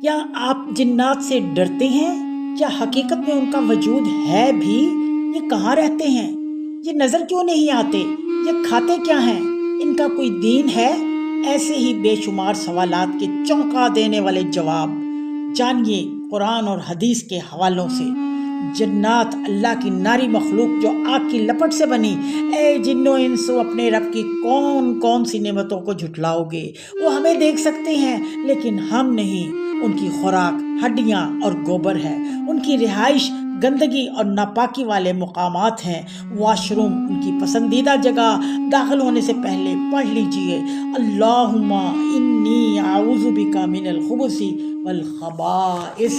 کیا آپ جنات سے ڈرتے ہیں؟ کیا حقیقت میں ان کا وجود ہے بھی؟ یہ کہاں رہتے ہیں؟ یہ نظر کیوں نہیں آتے؟ یہ کھاتے کیا ہیں؟ ان کا کوئی دین ہے؟ ایسے ہی بے شمار سوالات کے چونکا دینے والے جواب جانیے قرآن اور حدیث کے حوالوں سے۔ جنات اللہ کی ناری مخلوق جو آگ کی لپٹ سے بنی، اے جنو انسو اپنے رب کی کون کون سی نعمتوں کو جھٹلاؤ گے؟ وہ ہمیں دیکھ سکتے ہیں لیکن ہم نہیں۔ ان کی خوراک ہڈیاں اور گوبر ہے، ان کی رہائش گندگی اور ناپاکی والے مقامات ہیں۔ واش روم ان کی پسندیدہ جگہ، داخل ہونے سے پہلے پڑھ لیجئے اللہم انی اعوذ بک من الخبث والخبائث۔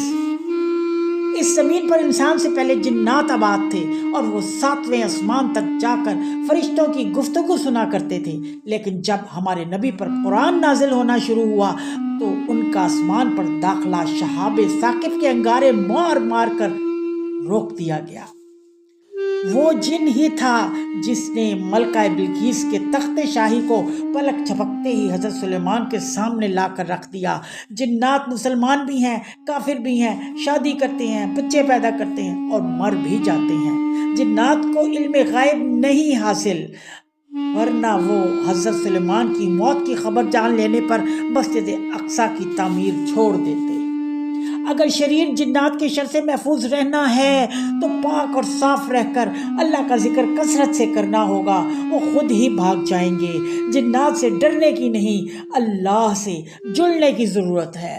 اس زمین پر انسان سے پہلے جنات آباد تھے اور وہ 7ویں آسمان تک جا کر فرشتوں کی گفتگو سنا کرتے تھے، لیکن جب ہمارے نبی پر قرآن نازل ہونا شروع ہوا تو ان کا آسمان پر داخلہ شہاب ثاقب کے انگارے مار مار کر روک دیا گیا۔ وہ جن ہی تھا جس نے ملکہ بلقیس کے تخت شاہی کو پلک جھپکتے ہی حضرت سلیمان کے سامنے لا کر رکھ دیا۔ جنات مسلمان بھی ہیں، کافر بھی ہیں، شادی کرتے ہیں، بچے پیدا کرتے ہیں اور مر بھی جاتے ہیں۔ جنات کو علم غیب نہیں حاصل، ورنہ وہ حضرت سلیمان کی موت کی خبر جان لینے پر مسجد اقصی کی تعمیر چھوڑ دیتے۔ اگر شریر جنات کے شر سے محفوظ رہنا ہے تو پاک اور صاف رہ کر اللہ کا ذکر کثرت سے کرنا ہوگا، وہ خود ہی بھاگ جائیں گے۔ جنات سے ڈرنے کی نہیں، اللہ سے جڑنے کی ضرورت ہے۔